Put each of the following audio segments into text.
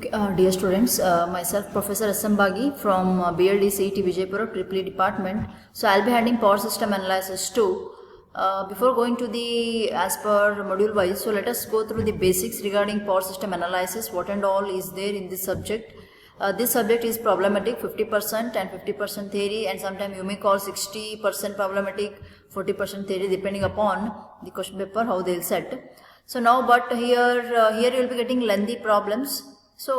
Okay, dear students, myself Professor S.M. Bagi from BLD CET Vijaypura EEE department. So I'll be handling power system analysis too. Before going to the as per module wise, so let us go through the basics regarding power system analysis. What and all is there in this subject? This subject is problematic 50% and 50% theory, and sometimes you may call 60% problematic, 40% theory, depending upon the question paper how they'll set. So now, but here you will be getting lengthy problems. So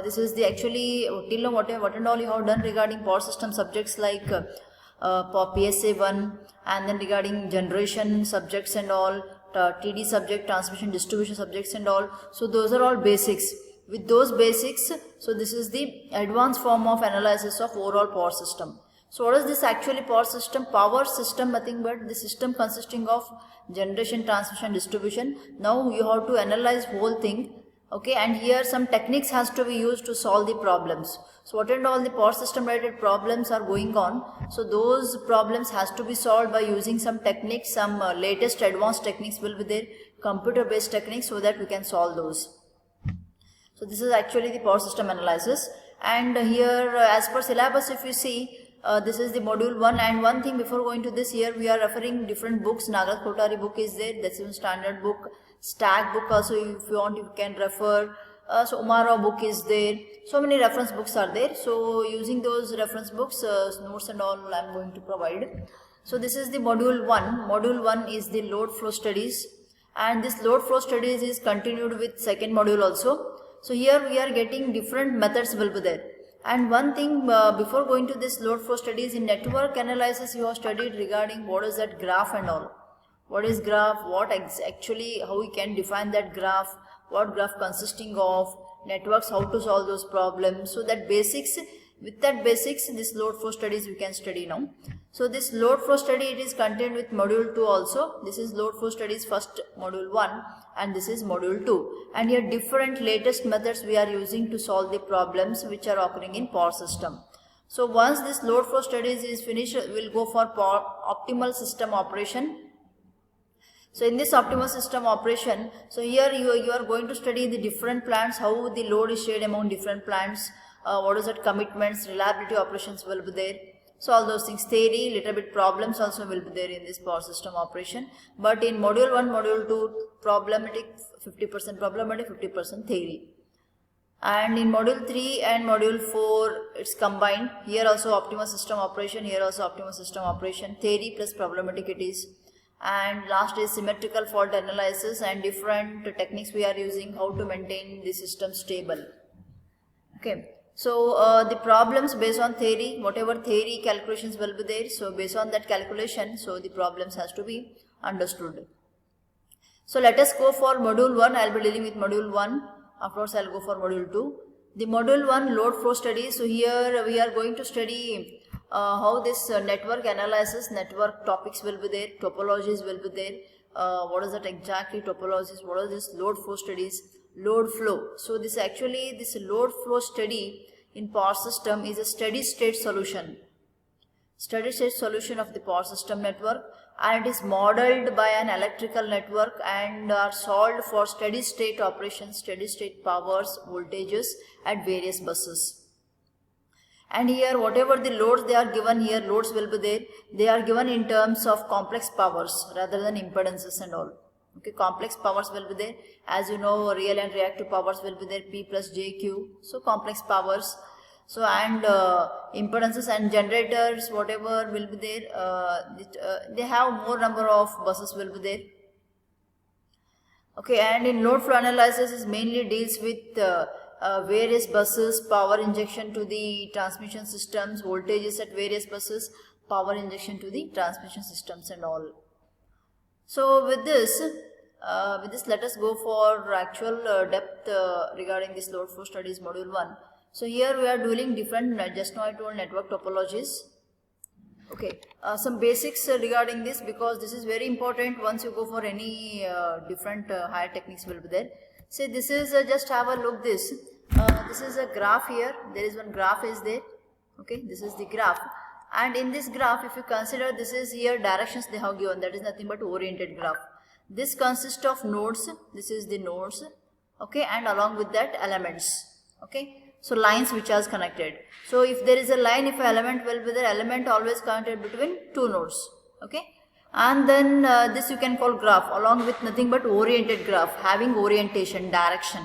this is the actually till now what and all you have done regarding power system subjects like PSA 1, and then regarding generation subjects and all, TD subject, transmission distribution subjects and all. So those are all basics. With those basics, so this is the advanced form of analysis of overall power system. So what is this actually power system? Power system, nothing but the system consisting of generation, transmission, distribution. Now you have to analyze whole thing. Okay, and here some techniques has to be used to solve the problems. So what and all the power system related problems are going on. So those problems has to be solved by using some techniques, some latest advanced techniques will be there, computer based techniques, so that we can solve those. So this is actually the power system analysis, and here as per syllabus if you see, this is the module 1, and one thing before going to this, here we are referring different books. Nagaraj Kothari book is there, that's even standard book. Stack book also, if you want you can refer. So Umarov book is there. So many reference books are there. So using those reference books, notes and all I am going to provide. So this is the module 1. Module 1 is the load flow studies, and this load flow studies is continued with second module also. So here we are getting different methods will be there. And one thing before going to this load flow studies, in network analysis you have studied regarding what is that graph and all. What is graph, what actually, how we can define that graph, what graph consisting of, networks, how to solve those problems. So that basics, with that basics, this load flow studies we can study now. So this load flow study, it is contained with module 2 also. This is load flow studies first module 1, and this is module 2. And here different latest methods we are using to solve the problems which are occurring in power system. So once this load flow studies is finished, we will go for optimal system operation. So in this optimal system operation, so here you are going to study the different plants, how the load is shared among different plants, what is that commitments, reliability operations will be there. So all those things, theory, little bit problems also will be there in this power system operation. But in module 1, module 2, problematic, 50% problematic, 50% theory. And in module 3 and module 4, it's combined. Here also optimal system operation, here also optimal system operation, theory plus problematic it is. And last is symmetrical fault analysis, and different techniques we are using how to maintain the system stable. Okay. So the problems based on theory, whatever theory calculations will be there, so based on that calculation, so the problems has to be understood. So let us go for module 1. I will be dealing with module 1. Afterwards I will go for module 2. The module 1 load flow study. So here we are going to study how this network analysis, network topics will be there, topologies will be there. What is that exactly topologies? What are this load flow studies? Load flow. So this actually, this load flow study in power system is a steady state solution. Steady state solution of the power system network, and it is modeled by an electrical network and are solved for steady state operations, steady state powers, voltages at various buses. And here whatever the loads they are given, here loads will be there, they are given in terms of complex powers rather than impedances and all. Okay, complex powers will be there. As you know, real and reactive powers will be there, P plus JQ. So complex powers. So and impedances and generators, whatever will be there, they have more number of buses will be there. Okay, and in load flow analysis is mainly deals with various buses, power injection to the transmission systems, voltages at various buses, power injection to the transmission systems and all. So with this let us go for actual depth regarding this load flow studies module 1. So here we are doing different, just now I told network topologies. Okay, some basics regarding this, because this is very important once you go for any different higher techniques will be there. Say this is just have a look this. This is a graph here, there is one graph is there. Okay, this is the graph. And in this graph, if you consider, this is here directions they have given, that is nothing but oriented graph. This consists of nodes, this is the nodes, okay, and along with that elements, okay. So lines which are connected. So if there is a line, if an element will be there, element always connected between two nodes, okay. And then this you can call graph, along with nothing but oriented graph, having orientation, direction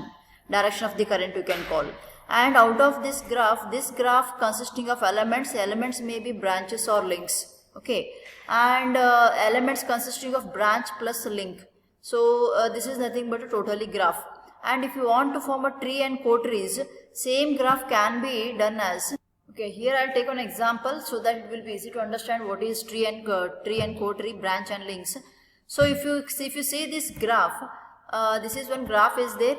of the current you can call. And out of this graph consisting of elements may be branches or links, okay, and elements consisting of branch plus link. So this is nothing but a totally graph. And if you want to form a tree and co-trees, same graph can be done as, okay, here I'll take an example so that it will be easy to understand what is tree and co-tree, branch and links. So if you see this graph, this is one graph is there,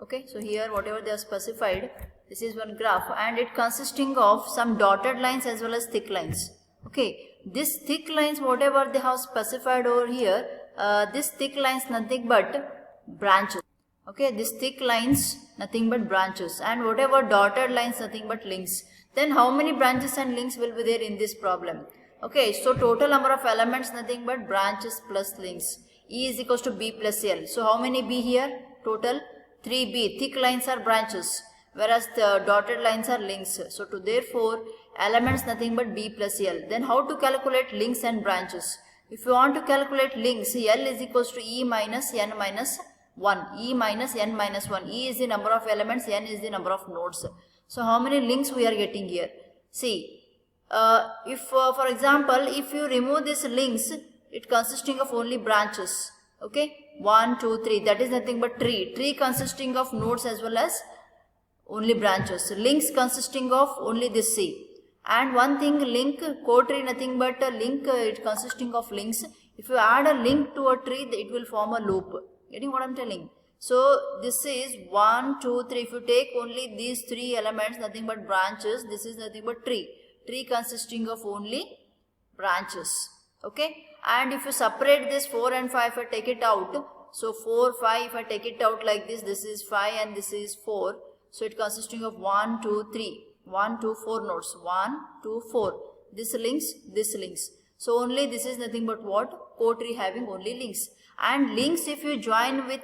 okay. So here whatever they are specified, this is one graph, and it consisting of some dotted lines as well as thick lines, okay. This thick lines whatever they have specified over here, this thick lines nothing but branches, okay. This thick lines nothing but branches, and whatever dotted lines nothing but links. Then how many branches and links will be there in this problem? Okay, so total number of elements nothing but branches plus links. E is equals to B plus L. So how many B here? Total 3B. Thick lines are branches, whereas the dotted lines are links. So therefore elements nothing but B plus L. Then how to calculate links and branches? If you want to calculate links, L is equals to E minus N minus 1. E minus N minus 1. E is the number of elements, N is the number of nodes. So how many links we are getting here? See, if for example, if you remove these links, it consisting of only branches, okay, 1, 2, 3, that is nothing but tree consisting of nodes as well as only branches, links consisting of only this C. And one thing, link, co-tree nothing but a link, it consisting of links. If you add a link to a tree, it will form a loop. Getting what I am telling? So this is 1, 2, 3. If you take only these three elements, nothing but branches, this is nothing but tree consisting of only branches, okay. And if you separate this 4 and 5, if I take it out, so 4, 5, if I take it out like this, this is 5 and this is 4. So it consisting of 1, 2, 3, 1, 2, 4 nodes, 1, 2, 4. This links. So only this is nothing but what? Co-tree having only links. And links if you join with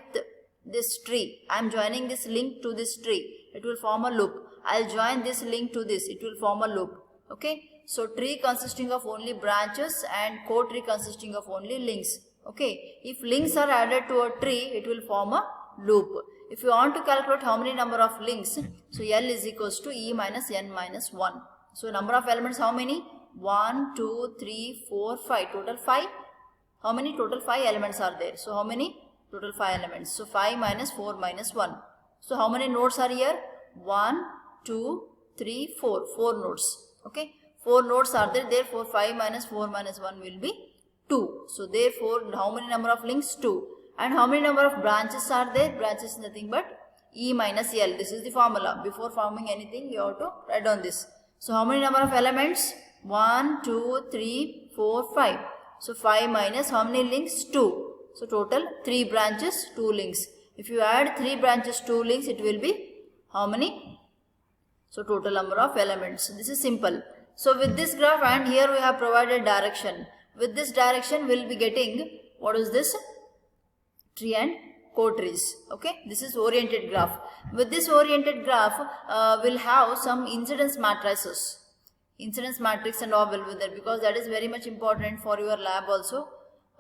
this tree, I am joining this link to this tree, it will form a loop. I will join this link to this, it will form a loop, okay. So tree consisting of only branches and co-tree consisting of only links, okay. If links are added to a tree, it will form a loop. If you want to calculate how many number of links, so L is equals to E minus N minus 1. So number of elements how many? 1, 2, 3, 4, 5, total 5. How many? Total 5 elements are there. So how many? Total 5 elements. So 5 minus 4 minus 1. So how many nodes are here? 1, 2, 3, 4. 4 nodes. Okay. 4 nodes are there. Therefore 5 minus 4 minus 1 will be 2. So therefore how many number of links? 2. And how many number of branches are there? Branches is nothing but E minus L. This is the formula. Before forming anything you have to write down this. So how many number of elements? 1, 2, 3, 4, 5. So 5 minus how many links? 2. So total 3 branches, 2 links. If you add 3 branches, 2 links, it will be how many? So total number of elements. This is simple. So with this graph, and here we have provided direction. With this direction we will be getting, what is this? Tree and co-trees. Okay, this is oriented graph. With this oriented graph, we'll have some incidence matrices. Incidence matrix and all will be there, because that is very much important for your lab also.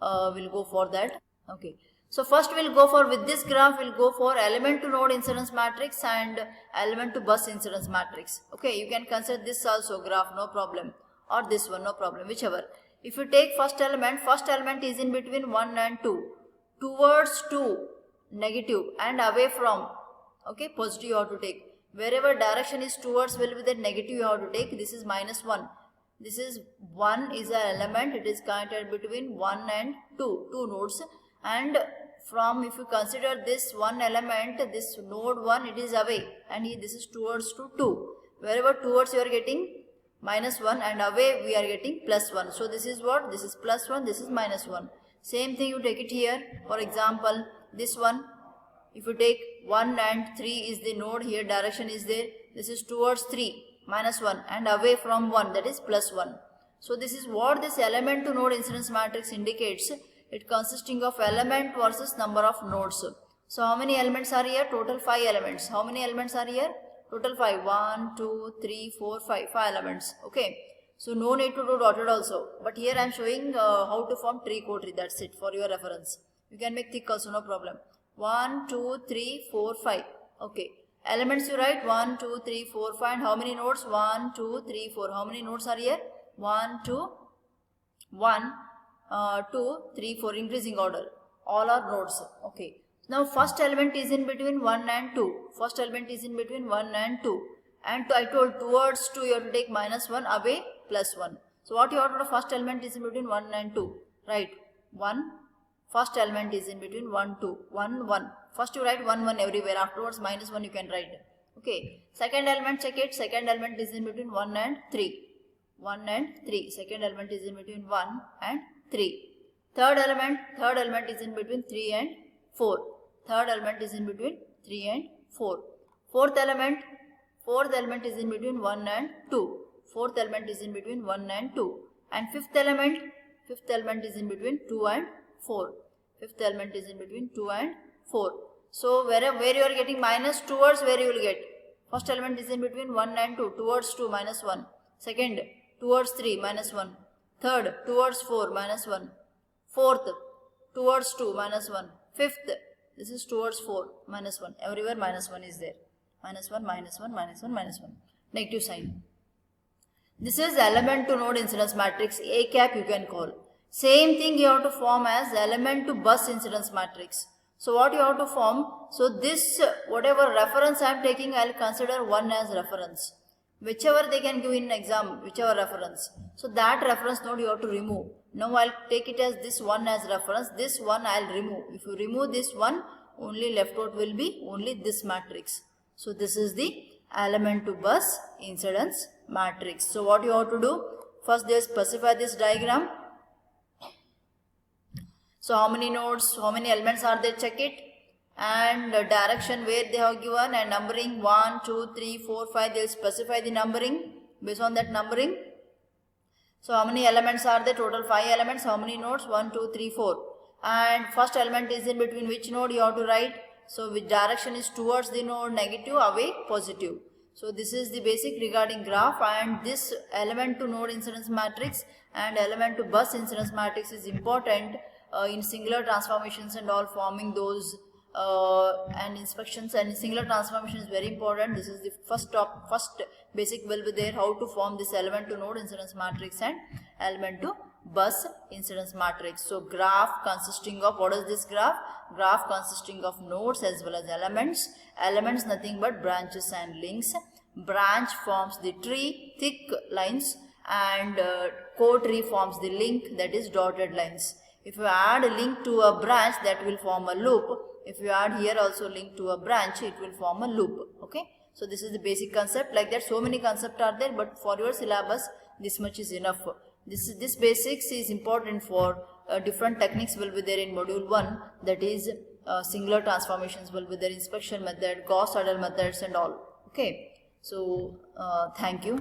We'll go for that. Okay. So first we'll go for, with this graph we'll go for element to node incidence matrix and element to bus incidence matrix. Okay, you can consider this also graph, no problem, or this one, no problem, whichever. If you take first element is in between 1 and 2. Towards 2, negative, and away from, okay, positive you have to take. Wherever direction is towards will be the negative you have to take. This is minus 1. This is 1 is an element, it is connected between 1 and 2 nodes. And from, if you consider this one element, this node 1, it is away, and this is towards to 2. Wherever towards you are getting minus 1 and away we are getting plus 1. So this is what? This is plus 1, this is minus 1. Same thing you take it here. For example, this one, if you take 1 and 3 is the node, here direction is there. This is towards 3, minus 1, and away from 1, that is plus 1. So this is what this element to node incidence matrix indicates. It consisting of element versus number of nodes. So how many elements are here? Total 5 elements. How many elements are here? Total 5. 1, 2, 3, 4, 5. 5 elements. Okay. So no need to do dotted also. But here I am showing how to form triquetry. That's it for your reference. You can make thick also, no problem. 1, 2, 3, 4, 5. Okay. Elements you write 1, 2, 3, 4, 5. And how many nodes? 1, 2, 3, 4. How many nodes are here? 1, 2, 1, 2, 3, 4. Increasing order. All are nodes. Okay. Now first element is in between 1 and 2. First element is in between 1 and 2. And I told towards 2 you have to take -1, away +1. So what you have to do, first element is in between 1 and 2. Right. 1. First element is in between 1, 2. 1, 1. First you write 1, 1 everywhere. Afterwards -1 you can write. Okay. Second element, check it. Second element is in between 1 and 3. 1 and 3. Second element is in between 1 and 3. Third element is in between 3 and 4. Third element is in between 3 and 4. Fourth element is in between 1 and 2. Fourth element is in between 1 and 2. And fifth element is in between 2 and 4. Fifth element is in between 2 and 4. So where you are getting minus, towards where you will get. First element is in between 1 and 2. Towards 2, -1. Second, towards 3, -1. Third, towards 4, -1. Fourth, towards 2, -1. Fifth, this is towards 4, -1. Everywhere -1 is there. -1, -1, -1, -1. Negative sign. This is element to node incidence matrix, A cap you can call. Same thing you have to form as element to bus incidence matrix. So what you have to form? So this, whatever reference I am taking, I will consider 1 as reference. Whichever they can give in exam, whichever reference. So that reference node you have to remove. Now I will take it as this 1 as reference. This 1 I will remove. If you remove this 1, only left out will be only this matrix. So this is the element to bus incidence matrix. So what you have to do? First they specify this diagram. So how many nodes, how many elements are there, check it. And the direction where they have given and numbering 1, 2, 3, 4, 5. They will specify the numbering based on that numbering. So how many elements are there? Total 5 elements. How many nodes? 1, 2, 3, 4. And first element is in between which node you have to write. So which direction is towards the node, negative, away, positive. So this is the basic regarding graph, and this element to node incidence matrix and element to bus incidence matrix is important in singular transformations and all, forming those and inspections, and singular transformation is very important. This is the first basic will be there, how to form this element to node incidence matrix and element to bus incidence matrix. So graph consisting of, what is this graph? Graph consisting of nodes as well as elements. Elements nothing but branches and links. Branch forms the tree, thick lines, and co-tree forms the link, that is dotted lines. If you add a link to a branch, that will form a loop. If you add here also link to a branch, it will form a loop. Okay. So this is the basic concept. Like that, so many concepts are there, but for your syllabus, this much is enough. This basics is important for different techniques will be there in module 1. That is singular transformations will be there, inspection method, Gauss-Seidel methods and all. Okay. So thank you.